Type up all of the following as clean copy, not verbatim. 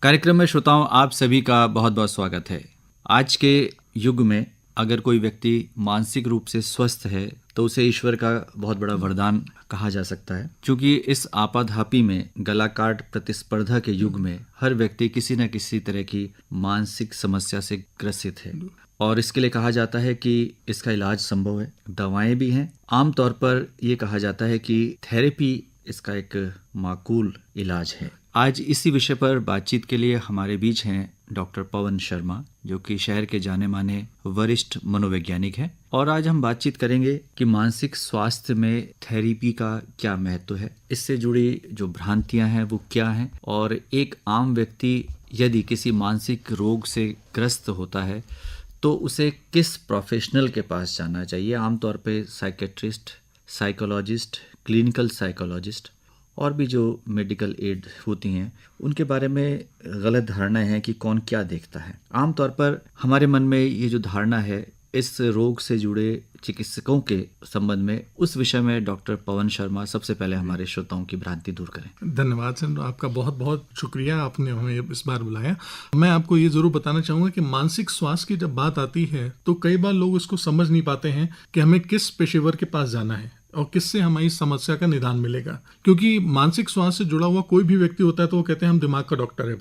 कार्यक्रम में श्रोताओं आप सभी का बहुत बहुत स्वागत है। आज के युग में अगर कोई व्यक्ति मानसिक रूप से स्वस्थ है तो उसे ईश्वर का बहुत बड़ा वरदान कहा जा सकता है, क्योंकि इस आपाधापी में गला काट प्रतिस्पर्धा के युग में हर व्यक्ति किसी न किसी तरह की मानसिक समस्या से ग्रसित है और इसके लिए कहा जाता है कि इसका इलाज संभव है, दवाएं भी हैं। आमतौर पर ये कहा जाता है कि थेरेपी इसका एक माकूल इलाज है। आज इसी विषय पर बातचीत के लिए हमारे बीच हैं डॉक्टर पवन शर्मा, जो कि शहर के जाने माने वरिष्ठ मनोवैज्ञानिक हैं, और आज हम बातचीत करेंगे कि मानसिक स्वास्थ्य में थेरेपी का क्या महत्व है, इससे जुड़ी जो भ्रांतियां हैं वो क्या हैं, और एक आम व्यक्ति यदि किसी मानसिक रोग से ग्रस्त होता है तो उसे किस प्रोफेशनल के पास जाना चाहिए। आमतौर पे साइकेट्रिस्ट, साइकोलॉजिस्ट, क्लिनिकल साइकोलॉजिस्ट और भी जो मेडिकल एड होती हैं उनके बारे में गलत धारणा है कि कौन क्या देखता है। आमतौर पर हमारे मन में ये जो धारणा है, इस रोग से जुड़े चिकित्सकों के संबंध में, उस विषय में डॉक्टर पवन शर्मा सबसे पहले हमारे श्रोताओं की भ्रांति दूर करें। धन्यवाद सर, आपका बहुत बहुत शुक्रिया, आपने हमें इस बार बुलाया। मैं आपको ये जरूर बताना चाहूँगा कि मानसिक स्वास्थ्य की जब बात आती है तो कई बार लोग इसको समझ नहीं पाते हैं कि हमें किस पेशेवर के पास जाना है और किससे हमारी समस्या का निदान मिलेगा। क्योंकि मानसिक स्वास्थ्य से जुड़ा हुआ कोई भी व्यक्ति होता है तो वो कहते हैं हम दिमाग का डॉक्टर है,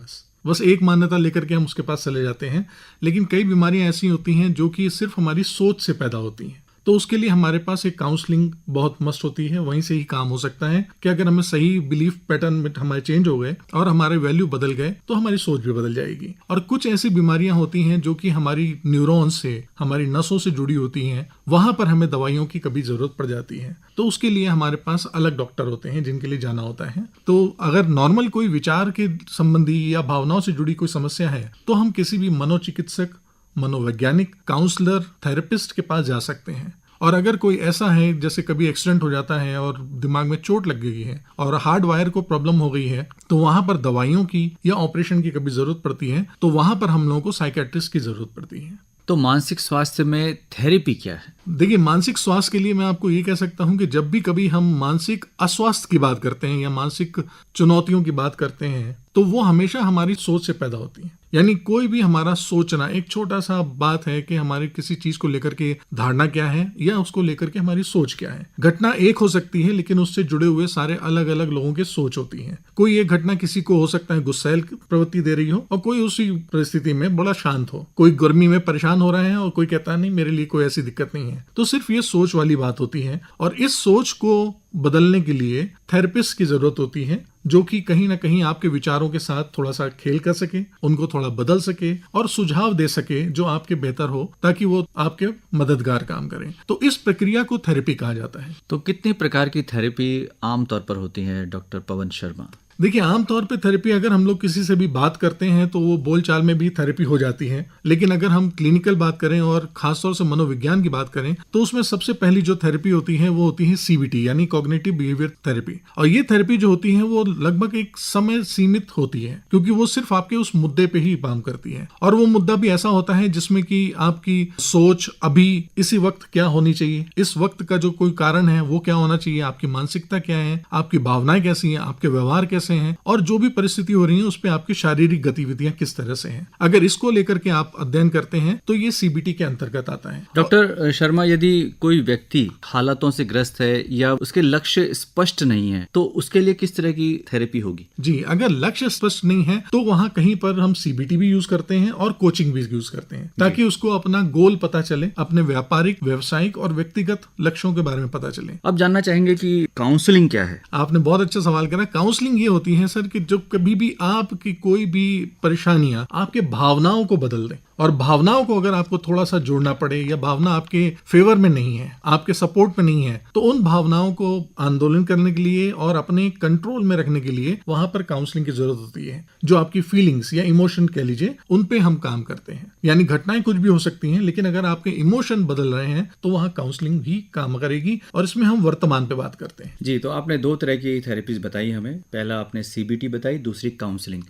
बस एक मान्यता लेकर के हम उसके पास चले जाते हैं। लेकिन कई बीमारियां ऐसी होती हैं जो कि सिर्फ हमारी सोच से पैदा होती हैं, तो उसके लिए हमारे पास एक काउंसलिंग बहुत मस्त होती है। वहीं से ही काम हो सकता है कि अगर हमें सही बिलीफ पैटर्न में हमारे चेंज हो गए और हमारे वैल्यू बदल गए तो हमारी सोच भी बदल जाएगी। और कुछ ऐसी बीमारियां होती हैं जो कि हमारी न्यूरॉन से, हमारी नसों से जुड़ी होती हैं, वहां पर हमें दवाइयों की कभी जरूरत पड़ जाती है, तो उसके लिए हमारे पास अलग डॉक्टर होते हैं जिनके लिए जाना होता है। तो अगर नॉर्मल कोई विचार के संबंधी या भावनाओं से जुड़ी कोई समस्या है तो हम किसी भी मनोचिकित्सक, मनोवैज्ञानिक, काउंसलर, थेरेपिस्ट के पास जा सकते हैं। और अगर कोई ऐसा है जैसे कभी एक्सीडेंट हो जाता है और दिमाग में चोट लग गई है और हार्ड वायर को प्रॉब्लम हो गई है तो वहां पर दवाइयों की या ऑपरेशन की कभी जरूरत पड़ती है, तो वहां पर हम लोगों को साइकेट्रिस्ट की जरूरत पड़ती है। तो मानसिक स्वास्थ्य में थेरेपी क्या है? देखिए, मानसिक स्वास्थ्य के लिए मैं आपको ये कह सकता हूं कि जब भी कभी हम मानसिक अस्वास्थ्य की बात करते हैं या मानसिक चुनौतियों की बात करते हैं तो वो हमेशा हमारी सोच से पैदा होती है। यानी कोई भी हमारा सोचना, एक छोटा सा बात है कि हमारी किसी चीज को लेकर के धारणा क्या है या उसको लेकर के हमारी सोच क्या है। घटना एक हो सकती है लेकिन उससे जुड़े हुए सारे अलग अलग लोगों के सोच होती है। कोई एक घटना किसी को हो सकता है गुस्सैल प्रवृत्ति दे रही हो और कोई उसी परिस्थिति में बड़ा शांत हो। कोई गर्मी में परेशान हो रहा है और कोई कहता है नहीं, मेरे लिए कोई ऐसी दिक्कत नहीं है। तो सिर्फ ये सोच वाली बात होती है और इस सोच को बदलने के लिए थेरेपिस्ट की जरूरत होती है, जो कि कहीं ना कहीं आपके विचारों के साथ थोड़ा सा खेल कर सके, उनको थोड़ा बदल सके और सुझाव दे सके जो आपके बेहतर हो, ताकि वो आपके मददगार काम करें। तो इस प्रक्रिया को थेरेपी कहा जाता है। तो कितने प्रकार की थेरेपी आमतौर पर होती है डॉक्टर पवन शर्मा? देखिए, आमतौर पे थेरेपी अगर हम लोग किसी से भी बात करते हैं तो वो बोलचाल में भी थेरेपी हो जाती है। लेकिन अगर हम क्लिनिकल बात करें और खासतौर से मनोविज्ञान की बात करें तो उसमें सबसे पहली जो थेरेपी होती है वो होती है CBT यानी कॉग्निटिव बिहेवियर थेरेपी। और ये थेरेपी जो होती है वो लगभग एक समय सीमित होती है, क्योंकि वो सिर्फ आपके उस मुद्दे पे ही काम करती है। और वो मुद्दा भी ऐसा होता है जिसमें कि आपकी सोच अभी इसी वक्त क्या होनी चाहिए, इस वक्त का जो कोई कारण है वो क्या होना चाहिए, आपकी मानसिकता क्या है, आपकी भावनाएं कैसी हैं, आपके व्यवहार कैसे हैं, और जो भी परिस्थिति हो रही है उस पे आपकी शारीरिक गतिविधियां किस तरह से हैं। अगर इसको लेकर के आप अध्ययन करते हैं तो ये CBT के अंतर्गत आता है। डॉक्टर शर्मा, यदि कोई व्यक्ति हालातों से ग्रस्त है या उसके लक्ष्य स्पष्ट नहीं है तो उसके लिए किस तरह की थेरेपी होगी? जी, अगर लक्ष्य स्पष्ट नहीं है तो वहां कहीं पर हम CBT भी यूज करते हैं और कोचिंग भी यूज करते हैं, ताकि उसको अपना गोल पता चले, अपने व्यापारिक, व्यवसायिक और व्यक्तिगत लक्ष्यों के बारे में पता चले। अब जानना चाहेंगे कि काउंसलिंग क्या है? आपने बहुत अच्छा सवाल करा। काउंसलिंग ये होती है सर कि जब कभी भी आपकी कोई भी परेशानियां आपके भावनाओं को बदल दें, और भावनाओं को अगर आपको थोड़ा सा जोड़ना पड़े या भावना आपके फेवर में नहीं है, आपके सपोर्ट में नहीं है, तो उन भावनाओं को आंदोलन करने के लिए और अपने कंट्रोल में रखने के लिए वहां पर काउंसलिंग की जरूरत होती है। जो आपकी फीलिंग्स या इमोशन कह लीजिए, उन पे हम काम करते हैं। यानी घटनाएं कुछ भी हो सकती हैं, लेकिन अगर आपके इमोशन बदल रहे हैं तो वहां काउंसलिंग भी काम करेगी। और इसमें हम वर्तमान पे बात करते हैं। जी, तो आपने दो तरह की थेरेपीज बताई हमें। पहला आपने CBT बताई, दूसरी काउंसलिंग।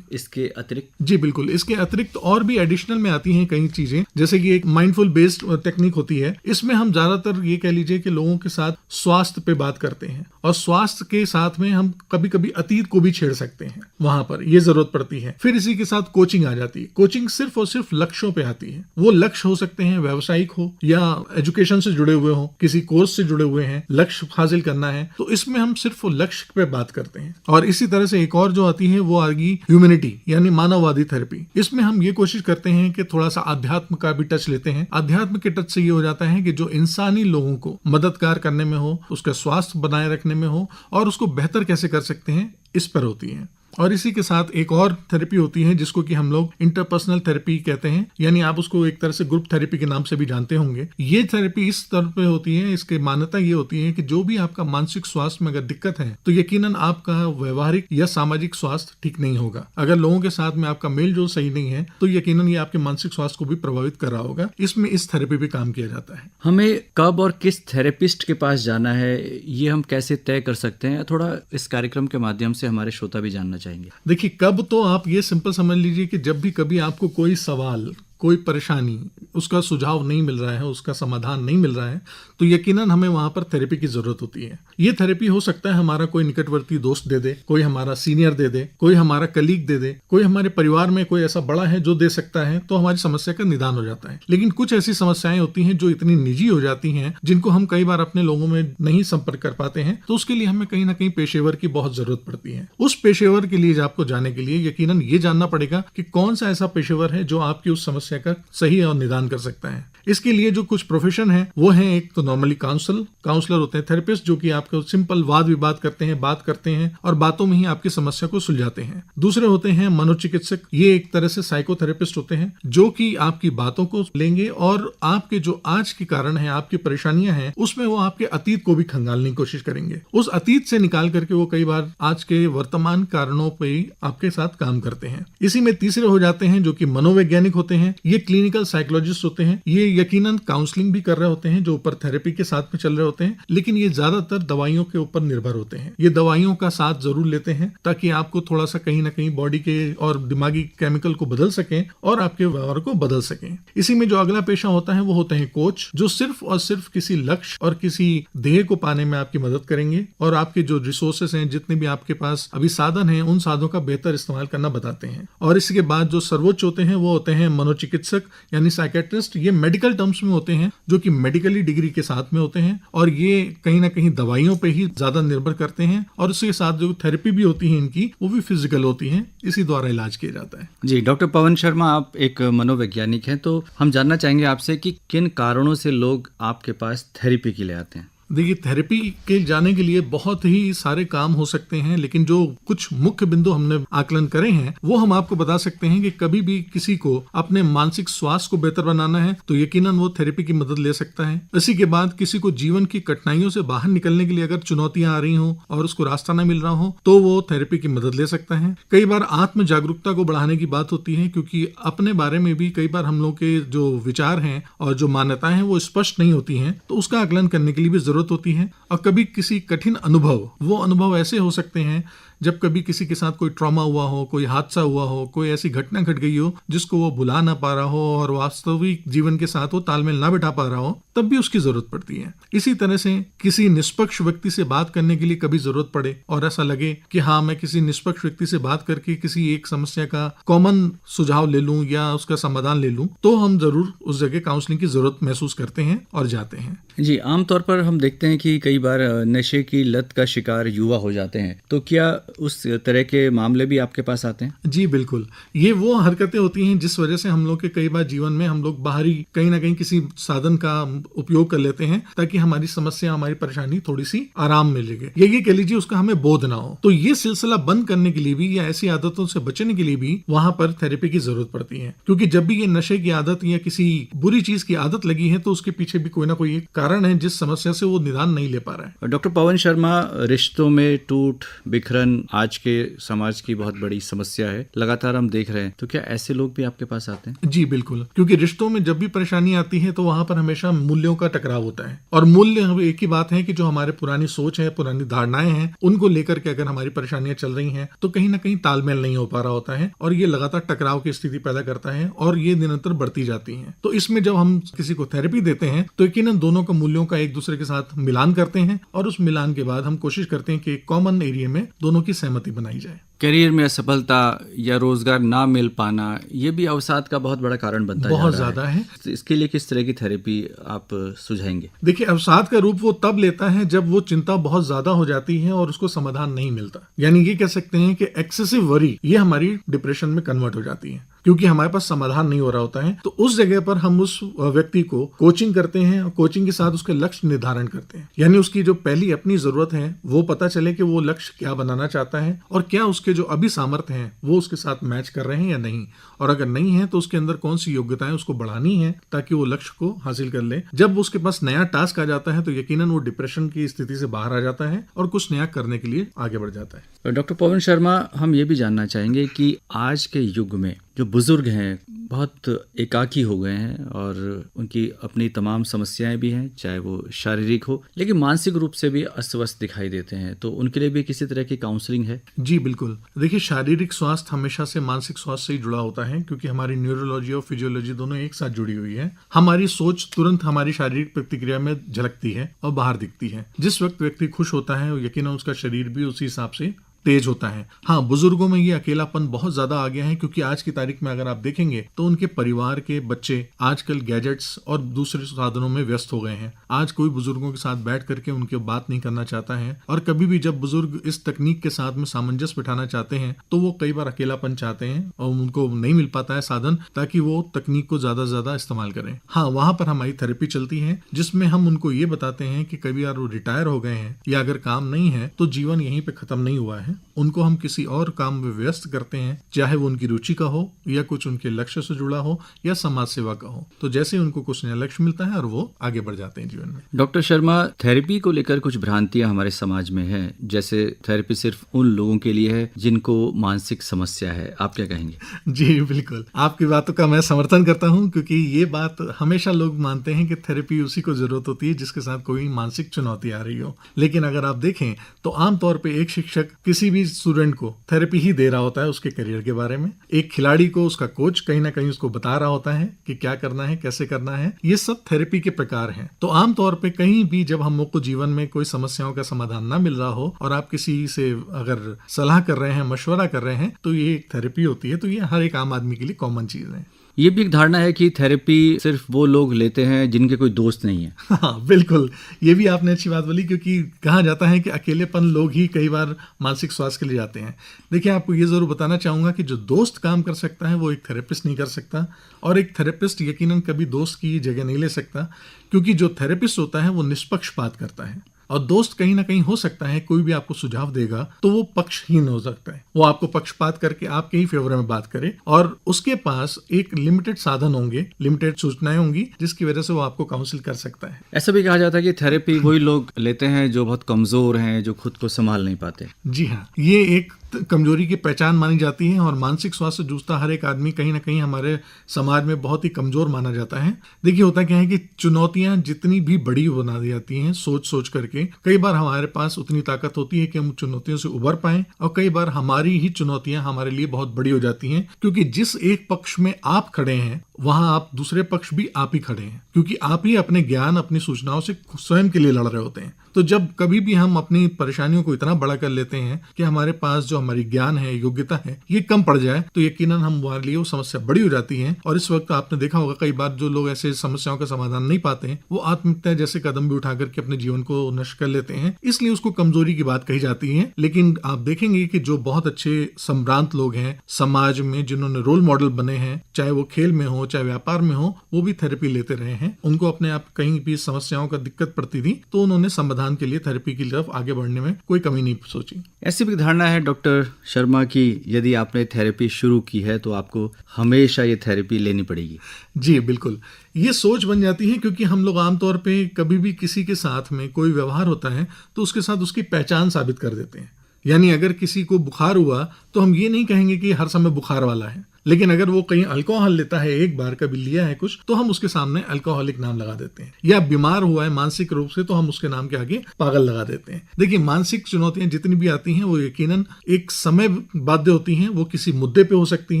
इसके अतिरिक्त? जी बिल्कुल, इसके अतिरिक्त और भी एडिशनल में में आती हैं कई चीजें, जैसे कि एक माइंडफुल बेस्ड टेक्निक होती है। इसमें हम ज्यादातर ये कह लीजिए कि लोगों के साथ स्वास्थ्य पे बात करते हैं, और स्वास्थ्य के साथ में हम कभी कभी अतीत को भी छेड़ सकते हैं, वहां पर ये जरूरत पड़ती है। फिर इसी के साथ कोचिंग आ जाती है। कोचिंग सिर्फ और सिर्फ लक्ष्यों पे आती है। वो लक्ष्य हो सकते हैं व्यावसायिक हो या एजुकेशन से जुड़े हुए हो, किसी कोर्स से जुड़े हुए हैं, लक्ष्य हासिल करना है, तो इसमें हम सिर्फ वो लक्ष्य पे बात करते हैं। और इसी तरह से एक और जो आती है वो आएगी ह्यूमैनिटी यानी मानववादी थेरेपी। इसमें हम ये कोशिश करते हैं कि थोड़ा सा अध्यात्म का भी टच लेते हैं। अध्यात्म के टच से ये हो जाता है कि जो इंसानी लोगों को मददगार करने में हो, उसका स्वास्थ्य बनाए रखने में हो, और उसको बेहतर कैसे कर सकते हैं, इस पर होती है। और इसी के साथ एक और थेरेपी होती है जिसको कि हम लोग इंटरपर्सनल थेरेपी कहते हैं, यानी आप उसको एक तरह से ग्रुप थेरेपी के नाम से भी जानते होंगे। ये थेरेपी इस तरह पे होती है, इसकी मान्यता ये होती है कि जो भी आपका मानसिक स्वास्थ्य में अगर दिक्कत है तो यकीनन आपका व्यवहारिक या सामाजिक स्वास्थ्य ठीक नहीं होगा। अगर लोगों के साथ में आपका मेल जोल सही नहीं है तो यकीनन ये आपके मानसिक स्वास्थ्य को भी प्रभावित कर रहा होगा। इसमें इस थेरेपी पे काम किया जाता है। हमें कब और किस थेरेपिस्ट के पास जाना है, ये हम कैसे तय कर सकते हैं? थोड़ा इस कार्यक्रम के माध्यम से हमारे श्रोता भी जानना चाहेंगे। देखिए, कब तो आप ये सिंपल समझ लीजिए कि जब भी कभी आपको कोई सवाल, कोई परेशानी, उसका सुझाव नहीं मिल रहा है, उसका समाधान नहीं मिल रहा है, तो यकीनन हमें वहां पर थेरेपी की जरूरत होती है। ये थेरेपी हो सकता है हमारा कोई निकटवर्ती दोस्त दे दे, कोई हमारा सीनियर दे दे, कोई हमारा कलीग दे दे, कोई हमारे परिवार में कोई ऐसा बड़ा है जो दे सकता है, तो हमारी समस्या का निदान हो जाता है। लेकिन कुछ ऐसी समस्याएं होती हैं जो इतनी निजी हो जाती हैं, जिनको हम कई बार अपने लोगों में नहीं संपर्क कर पाते हैं, तो उसके लिए हमें कहीं ना कहीं पेशेवर की बहुत जरूरत पड़ती है। उस पेशेवर के लिए आपको जाने के लिए यकीनन ये जानना पड़ेगा कि कौन सा ऐसा पेशेवर है जो आपकी उस समस्या का सही और निदान कर सकता है। इसके लिए जो कुछ प्रोफेशन है वो है, एक तो नॉर्मली काउंसलर होते हैं, थेरेपिस्ट जो कि आपको सिंपल वाद विवाद करते हैं, बात करते हैं और बातों में ही आपकी समस्या को सुलझाते हैं। दूसरे होते हैं मनोचिकित्सक। ये एक तरह से साइकोथेरेपिस्ट होते हैं जो कि आपकी बातों को लेंगे और आपके जो आज के कारण है, आपकी परेशानियां हैं, उसमें वो आपके अतीत को भी खंगालने की कोशिश करेंगे। उस अतीत से निकाल करके वो कई बार आज के वर्तमान कारणों पर ही आपके साथ काम करते हैं। इसी में तीसरे हो जाते हैं जो कि मनोवैज्ञानिक होते हैं। ये क्लिनिकल साइकोलॉजिस्ट होते हैं। ये यकीनन काउंसलिंग भी कर रहे होते हैं, जो ऊपर थेरेपी के साथ में चल रहे होते हैं, लेकिन ये ज्यादातर दवाइयों के ऊपर निर्भर होते हैं। ये दवाइयों का साथ जरूर लेते हैं ताकि आपको थोड़ा सा कहीं ना कहीं बॉडी के और दिमागी केमिकल को बदल सकें और आपके व्यवहार को बदल सकें। इसी में जो अगला पेशा होता है वो होते हैं कोच, जो सिर्फ और सिर्फ किसी लक्ष्य और किसी ध्येय को पाने में आपकी मदद करेंगे और आपके जो रिसोर्सेस हैं, जितने भी आपके पास अभी साधन हैं, उन साधनों का बेहतर इस्तेमाल करना बताते हैं। और इसके बाद जो सर्वोच्च होते हैं वो होते हैं मनोचिकित्सक यानी साइकेट्रिस्ट। ये मेडिकल टर्म्स में होते हैं, जो कि मेडिकली डिग्री के साथ में होते हैं और ये कहीं ना कहीं दवाइयों पे ही ज्यादा निर्भर करते हैं। और उसके साथ जो थेरेपी भी होती है इनकी, वो भी फिजिकल होती है, इसी द्वारा इलाज किया जाता है। जी, डॉक्टर पवन शर्मा, आप एक मनोवैज्ञानिक हैं, तो हम जानना चाहेंगे आपसे कि किन कारणों से लोग आपके पास थेरेपी के लिए आते हैं? देखिए, थेरेपी के जाने के लिए बहुत ही सारे काम हो सकते हैं, लेकिन जो कुछ मुख्य बिंदु हमने आकलन करे हैं वो हम आपको बता सकते हैं कि कभी भी किसी को अपने मानसिक स्वास्थ्य को बेहतर बनाना है तो यकीनन वो थेरेपी की मदद ले सकता है। इसी के बाद किसी को जीवन की कठिनाइयों से बाहर निकलने के लिए अगर चुनौतियां आ रही हो और उसको रास्ता न मिल रहा हो तो वो थेरेपी की मदद ले सकता है। कई बार आत्म जागरूकता को बढ़ाने की बात होती है, क्योंकि अपने बारे में भी कई बार हम लोग के जो विचार हैं और जो मान्यताएं हैं वो स्पष्ट नहीं होती हैं, तो उसका आकलन करने के लिए भी जरूरत होती है। और कभी किसी कठिन अनुभव, वो अनुभव ऐसे हो सकते हैं जब कभी किसी के साथ कोई ट्रॉमा हुआ हो, कोई हादसा हुआ हो, कोई ऐसी घटना घट गई हो जिसको वो भुला ना पा रहा हो और वास्तविक जीवन के साथ वो तालमेल ना बिठा पा रहा हो, तब भी उसकी जरूरत पड़ती है। इसी तरह से किसी निष्पक्ष व्यक्ति से बात करने के लिए कभी जरूरत पड़े और ऐसा लगे कि हाँ, मैं किसी निष्पक्ष व्यक्ति से बात करके किसी एक समस्या का कॉमन सुझाव ले लूं या उसका समाधान ले लूं, तो हम जरूर उस जगह काउंसलिंग की जरूरत महसूस करते हैं और जाते हैं। जी, आमतौर पर हम देखते हैं कि कई बार नशे की लत का शिकार युवा हो जाते हैं, तो क्या उस तरह के मामले भी आपके पास आते हैं? जी बिल्कुल, ये वो हरकतें होती हैं जिस वजह से हम लोग के कई बार जीवन में हम लोग बाहरी कहीं ना कहीं किसी साधन का उपयोग कर लेते हैं ताकि हमारी समस्या, हमारी परेशानी थोड़ी सी आराम मिलेगी, ये कह लीजिए उसका हमें बोध ना हो। तो ये सिलसिला बंद करने के लिए भी या ऐसी आदतों से बचने के लिए भी वहां पर थेरेपी की जरूरत पड़ती है, क्योंकि जब भी ये नशे की आदत या किसी बुरी चीज की आदत लगी है तो उसके पीछे भी कोई ना कोई कारण है जिस समस्या से वो निदान नहीं ले पा रहा है। डॉक्टर पवन शर्मा, रिश्तों में टूट बिखरन डिप्रेशन आज के समाज की बहुत बड़ी समस्या है, लगातार हम देख रहे हैं, तो क्या ऐसे लोग भी आपके पास आते हैं? जी बिल्कुल, क्योंकि रिश्तों में जब भी परेशानी आती है तो वहां पर हमेशा मूल्यों का टकराव होता है। और मूल्य एक ही बात है कि जो हमारे पुरानी सोच है, पुरानी धारणाएं हैं, उनको लेकर के अगर हमारी परेशानियां चल रही हैं तो कहीं ना कहीं तालमेल नहीं हो पा रहा होता है और ये लगातार टकराव की स्थिति पैदा करता है और ये निरंतर बढ़ती जाती है। तो इसमें जब हम किसी को थेरेपी देते हैं तो यकीनन दोनों के मूल्यों का एक दूसरे के साथ मिलान करते हैं और उस मिलान के बाद हम कोशिश करते हैं कि एक कॉमन एरिया में दोनों की सहमति बनाई जाए। करियर में असफलता या रोजगार ना मिल पाना, ये भी अवसाद का बहुत बड़ा कारण बनता जा रहा है। बहुत ज्यादा है। इसके लिए किस तरह की थेरेपी आप सुझाएंगे? देखिए, अवसाद का रूप वो तब लेता है जब वो चिंता बहुत ज्यादा हो जाती है और उसको समाधान नहीं मिलता। यानी ये कह सकते हैं कि एक्सेसिव वरी ये हमारी डिप्रेशन में कन्वर्ट हो जाती है, क्योंकि हमारे पास समाधान नहीं हो रहा होता है। तो उस जगह पर हम उस व्यक्ति को कोचिंग करते हैं और कोचिंग के साथ उसके लक्ष्य निर्धारण करते हैं। यानी उसकी जो पहली अपनी जरूरत है वो पता चले कि वो लक्ष्य क्या बनाना चाहता है और क्या उसके जो अभी सामर्थ्य हैं वो उसके साथ मैच कर रहे हैं या नहीं, और अगर नहीं है तो उसके अंदर कौन सी योग्यताएं उसको बढ़ानी है ताकि वो लक्ष्य को हासिल कर ले। जब उसके पास नया टास्क आ जाता है तो यकीनन वो डिप्रेशन की स्थिति से बाहर आ जाता है और कुछ नया करने के लिए आगे बढ़ जाता है। डॉक्टर पवन शर्मा, हम ये भी जानना चाहेंगे कि आज के युग में जो बुजुर्ग हैं बहुत एकाकी हो गए हैं और उनकी अपनी तमाम समस्याएं भी हैं, चाहे वो शारीरिक हो, लेकिन मानसिक रूप से भी अस्वस्थ दिखाई देते हैं, तो उनके लिए भी किसी तरह की काउंसलिंग है? जी बिल्कुल। देखिए, शारीरिक स्वास्थ्य हमेशा से मानसिक स्वास्थ्य से ही जुड़ा होता है, क्योंकि हमारी न्यूरोलॉजी और फिजियोलॉजी दोनों एक साथ जुड़ी हुई है। हमारी सोच तुरंत हमारी शारीरिक प्रतिक्रिया में झलकती है और बाहर दिखती है। जिस वक्त व्यक्ति खुश होता है यकीनन उसका शरीर भी उसी हिसाब से तेज होता है। हाँ, बुजुर्गों में ये अकेलापन बहुत ज्यादा आ गया है, क्योंकि आज की तारीख में अगर आप देखेंगे तो उनके परिवार के बच्चे आजकल गैजेट्स और दूसरे साधनों में व्यस्त हो गए हैं। आज कोई बुजुर्गों के साथ बैठ करके उनके बात नहीं करना चाहता है, और कभी भी जब बुजुर्ग इस तकनीक के साथ में सामंजस्य बिठाना चाहते हैं तो वो कई बार अकेलापन चाहते हैं और उनको नहीं मिल पाता है साधन ताकि वो तकनीक को ज्यादा से ज्यादा इस्तेमाल करें। हाँ, वहां पर हमारी थेरेपी चलती है जिसमें हम उनको ये बताते हैं कि कभी यार वो रिटायर हो गए हैं या अगर काम नहीं है तो जीवन यहीं पे खत्म नहीं हुआ है। उनको हम किसी और काम में व्यस्त करते हैं, चाहे वो उनकी रुचि का हो या कुछ उनके लक्ष्य से जुड़ा हो या समाज सेवा का हो। तो जैसे उनको कुछ नया लक्ष्य मिलता है और वो आगे बढ़ जाते हैं जीवन में। डॉक्टर शर्मा, थेरेपी को लेकर कुछ भ्रांतियां हमारे समाज में है, जैसे थेरेपी सिर्फ उन लोगों के लिए है जिनको मानसिक समस्या है, आप क्या कहेंगे? जी बिल्कुल, आपकी बातों का मैं समर्थन करता हूं, क्योंकि ये बात हमेशा लोग मानते हैं कि थेरेपी उसी को जरूरत होती है जिसके साथ कोई मानसिक चुनौती आ रही हो। लेकिन अगर आप देखें तो आमतौर पर एक शिक्षक किसी भी स्टूडेंट को थेरेपी ही दे रहा होता है उसके करियर के बारे में। एक खिलाड़ी को उसका कोच कहीं ना कहीं उसको बता रहा होता है कि क्या करना है, कैसे करना है। ये सब थेरेपी के प्रकार हैं। तो आमतौर पे कहीं भी जब हम लोग को जीवन में कोई समस्याओं का समाधान ना मिल रहा हो और आप किसी से अगर सलाह कर रहे हैं, मशवरा कर रहे हैं, तो ये एक थेरेपी होती है। तो ये हर एक आम आदमी के लिए कॉमन चीज है। ये भी एक धारणा है कि थेरेपी सिर्फ वो लोग लेते हैं जिनके कोई दोस्त नहीं है। हाँ बिल्कुल, ये भी आपने अच्छी बात बोली, क्योंकि कहा जाता है कि अकेलेपन लोग ही कई बार मानसिक स्वास्थ्य के लिए जाते हैं। देखिए, आपको ये जरूर बताना चाहूंगा कि जो दोस्त काम कर सकता है वो एक थेरेपिस्ट नहीं कर सकता, और एक थेरेपिस्ट यकीनन कभी दोस्त की जगह नहीं ले सकता, क्योंकि जो थेरेपिस्ट होता है वो निष्पक्षपात करता है। और दोस्त कहीं ना कहीं हो सकता है कोई भी आपको सुझाव देगा तो वो पक्षहीन हो सकता है, वो आपको पक्षपात करके आपके ही फेवर में बात करे, और उसके पास एक लिमिटेड साधन होंगे, लिमिटेड सूचनाएं होंगी, जिसकी वजह से वो आपको काउंसिल कर सकता है। ऐसा भी कहा जाता है कि थेरेपी वही लोग लेते हैं जो बहुत कमजोर हैं, जो खुद को संभाल नहीं पाते। जी हाँ, ये एक कमजोरी की पहचान मानी जाती है, और मानसिक स्वास्थ्य से जूझता हर एक आदमी कहीं ना कहीं हमारे समाज में बहुत ही कमजोर माना जाता है। देखिए, होता क्या है कि चुनौतियां जितनी भी बड़ी बना दी जाती हैं सोच सोच करके, कई बार हमारे पास उतनी ताकत होती है कि हम चुनौतियों से उबर पाएं, और कई बार हमारी ही चुनौतियां हमारे लिए बहुत बड़ी हो जाती हैं, क्योंकि जिस एक पक्ष में आप खड़े हैं वहां आप दूसरे पक्ष भी आप ही खड़े हैं, क्योंकि आप ही अपने ज्ञान, अपनी सूचनाओं से स्वयं के लिए लड़ रहे होते हैं। तो जब कभी भी हम अपनी परेशानियों को इतना बड़ा कर लेते हैं कि हमारे पास जो हमारी ज्ञान है, योग्यता है, ये कम पड़ जाए, तो यकीनन हमारे लिए वो समस्या बड़ी हो जाती है। और इस वक्त आपने देखा होगा कई बार जो लोग ऐसे समस्याओं का समाधान नहीं पाते हैं वो आत्महत्या जैसे कदम भी उठा करके अपने जीवन को नष्ट कर लेते हैं, इसलिए उसको कमजोरी की बात कही जाती है। लेकिन आप देखेंगे कि जो बहुत अच्छे संभ्रांत लोग हैं समाज में, जिन्होंने रोल मॉडल बने हैं, चाहे वो खेल में हो चाहे व्यापार में हो, वो भी थेरेपी लेते रहे हैं। उनको अपने आप कहीं भी समस्याओं का दिक्कत पड़ती थी तो उन्होंने समाधान के लिए थेरेपी की तरफ आगे बढ़ने में कोई कमी नहीं सोची। ऐसी भी धारणा है डॉक्टर शर्मा की यदि आपने थेरेपी शुरू की है तो आपको हमेशा ये थेरेपी लेनी पड़ेगी। जी बिल्कुल, ये सोच बन जाती है, क्योंकि हम लोग आमतौर पे कभी भी किसी के साथ में कोई व्यवहार होता है तो उसके साथ उसकी पहचान साबित कर देते हैं। यानी अगर किसी को बुखार हुआ तो हम ये नहीं कहेंगे कि हर समय बुखार वाला है, लेकिन अगर वो कहीं अल्कोहल लेता है, एक बार कभी लिया है कुछ, तो हम उसके सामने अल्कोहलिक नाम लगा देते हैं। या बीमार हुआ है मानसिक रूप से तो हम उसके नाम के आगे पागल लगा देते हैं। देखिए, मानसिक चुनौतियां जितनी भी आती हैं वो यकीनन एक समय बाध्य होती हैं। वो किसी मुद्दे पे हो सकती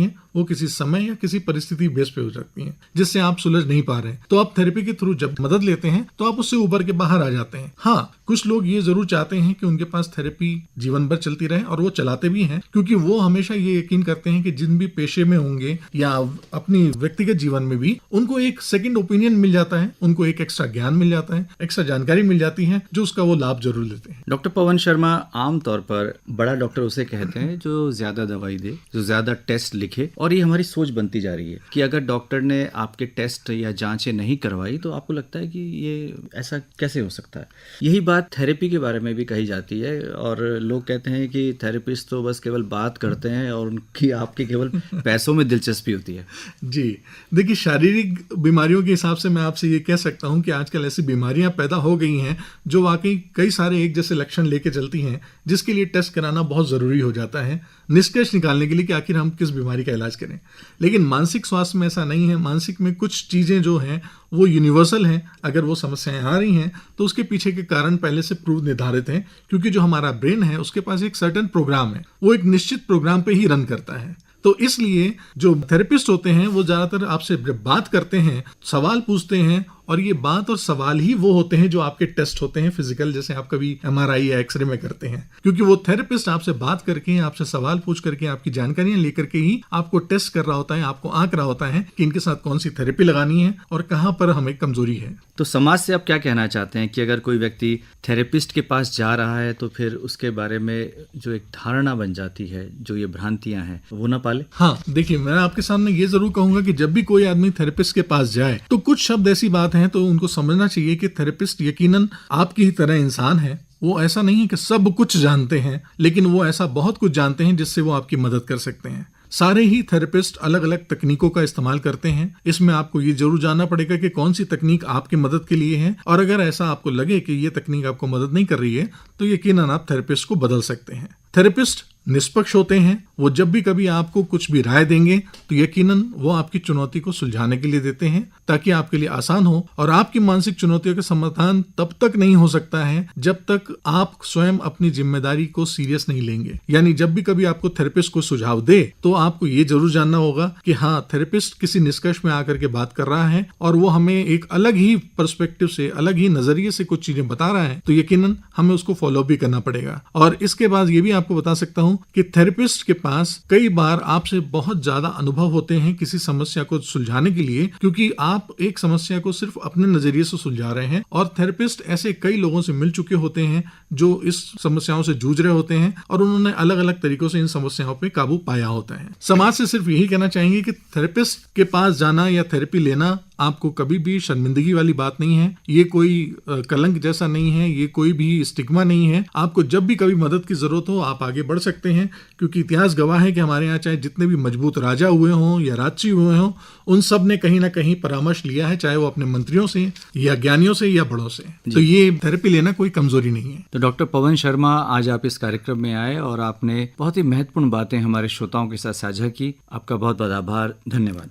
हैं, वो किसी समय या किसी परिस्थिति बेस पे हो सकती हैं जिससे आप सुलझ नहीं पा रहे हैं। तो आप थेरेपी के थ्रू जब मदद लेते हैं तो आप उससे उबर के बाहर आ जाते हैं। हाँ, कुछ लोग ये जरूर चाहते हैं कि उनके पास थेरेपी जीवन भर चलती रहे, और वो चलाते भी हैं, क्योंकि वो हमेशा ये यकीन करते हैं कि जिन भी पेशे में होंगे या अपनी व्यक्तिगत जीवन में भी उनको एक सेकंड ओपिनियन मिल जाता है, उनको एक एक्स्ट्रा ज्ञान मिल जाता है, एक्स्ट्रा जानकारी मिल जाती है, जो उसका वो लाभ जरूर लेते हैं। डॉक्टर पवन शर्मा, आमतौर पर बड़ा डॉक्टर उसे कहते हैं जो ज्यादा दवाई दे, जो ज्यादा टेस्ट लिखे, और ये हमारी सोच बनती जा रही है कि अगर डॉक्टर ने आपके टेस्ट या जांचें नहीं करवाई तो आपको लगता है कि ये ऐसा कैसे हो सकता है। यही बात थेरेपी के बारे में भी कही जाती है, और लोग कहते हैं कि थेरेपिस्ट तो बस केवल बात करते हैं और उनकी आपके केवल पैसों में दिलचस्पी होती है। जी, देखिए, शारीरिक बीमारियों के हिसाब से मैं आपसे ये कह सकता हूँ कि आजकल ऐसी बीमारियां पैदा हो गई हैं जो वाकई कई सारे एक जैसे लक्षण लेके चलती हैं, जिसके लिए टेस्ट कराना बहुत जरूरी हो जाता है निष्कर्ष निकालने के लिए कि आखिर हम किस बीमारी का इलाज करें। लेकिन मानसिक स्वास्थ्य में ऐसा नहीं है। मानसिक में कुछ चीजें जो हैं वो यूनिवर्सल हैं। अगर वो समस्याएं आ रही हैं तो उसके पीछे के कारण पहले से पूर्व निर्धारित हैं, क्योंकि जो हमारा ब्रेन है उसके पास एक सर्टेन प्रोग्राम है, वो एक निश्चित प्रोग्राम पे ही रन करता है। तो इसलिए जो थेरेपिस्ट होते हैं वो ज्यादातर आपसे जब बात करते हैं, सवाल पूछते हैं, और ये बात और सवाल ही वो होते हैं जो आपके टेस्ट होते हैं फिजिकल, जैसे आप कभी MRI या एक्सरे में करते हैं, क्योंकि वो थेरेपिस्ट आपसे बात करके, आपसे सवाल पूछ करके, आपकी जानकारियां लेकर के ही आपको टेस्ट कर रहा होता है, आपको आंक रहा होता है कि इनके साथ कौन सी थेरेपी लगानी है और कहाँ पर हमें कमजोरी है। तो समाज से आप क्या कहना चाहते हैं कि अगर कोई व्यक्ति थेरेपिस्ट के पास जा रहा है तो फिर उसके बारे में जो एक धारणा बन जाती है, जो ये भ्रांतियां हैं, वो ना पाले? हाँ, देखिए, मैं आपके सामने ये जरूर कहूंगा कि जब भी कोई आदमी थेरेपिस्ट के पास जाए तो कुछ शब्द ऐसी बात है तो उनको समझना चाहिए कि थेरेपिस्ट यकीनन आपकी ही तरह इंसान है। वो ऐसा नहीं है कि सब कुछ जानते हैं, लेकिन वो ऐसा बहुत कुछ जानते हैं जिससे वो आपकी मदद कर सकते हैं। सारे ही थेरेपिस्ट अलग अलग तकनीकों का इस्तेमाल करते हैं। इसमें आपको ये जरूर जानना पड़ेगा कि कौन सी तकनीक आपकी मदद के लिए है, और अगर ऐसा आपको लगे कि ये तकनीक आपको मदद नहीं कर रही है तो यकीनन आप थेरेपिस्ट को बदल सकते हैं। थेरेपिस्ट निष्पक्ष होते हैं। वो जब भी कभी आपको कुछ भी राय देंगे तो यकीनन वो आपकी चुनौती को सुलझाने के लिए देते हैं, ताकि आपके लिए आसान हो। और आपकी मानसिक चुनौतियों का समाधान तब तक नहीं हो सकता है जब तक आप स्वयं अपनी जिम्मेदारी को सीरियस नहीं लेंगे। यानी जब भी कभी आपको थेरेपिस्ट को सुझाव दे तो आपको ये जरूर जानना होगा कि हाँ, थेरेपिस्ट किसी निष्कर्ष में आकर के बात कर रहा है और वो हमें एक अलग ही पर्सपेक्टिव से, अलग ही नजरिए से कुछ चीजें बता रहा है, तो यकीनन हमें उसको फॉलो भी करना पड़ेगा। और इसके बाद ये भी आपको बता सकता हूँ कि थेरेपिस्ट के पास कई बार आपसे बहुत ज्यादा अनुभव होते हैं किसी समस्या को सुलझाने के लिए, क्योंकि आप एक समस्या को सिर्फ अपने नजरिए से सुलझा रहे हैं, और थेरेपिस्ट ऐसे कई लोगों से मिल चुके होते हैं जो इस समस्याओं से जूझ रहे होते हैं और उन्होंने अलग अलग तरीकों से इन समस्याओं पे काबू पाया होता है। समाज से सिर्फ यही कहना चाहेंगे कि थेरेपिस्ट के पास जाना या थेरेपी लेना आपको कभी भी शर्मिंदगी वाली बात नहीं है। ये कोई कलंक जैसा नहीं है, ये कोई भी स्टिग्मा नहीं है। आपको जब भी कभी मदद की जरूरत हो आप आगे बढ़ सकते हैं, क्योंकि इतिहास गवाह है कि हमारे यहाँ चाहे जितने भी मजबूत राजा हुए हों या राजसी हुए हों, उन सब ने कहीं ना कहीं परामर्श लिया है, चाहे वो अपने मंत्रियों से या ज्ञानियों से या बड़ों से। तो ये थेरेपी लेना कोई कमजोरी नहीं है। तो डॉक्टर पवन शर्मा, आज आप इस कार्यक्रम में आए और आपने बहुत ही महत्वपूर्ण बातें हमारे श्रोताओं के साथ साझा की। आपका बहुत बहुत आभार, धन्यवाद।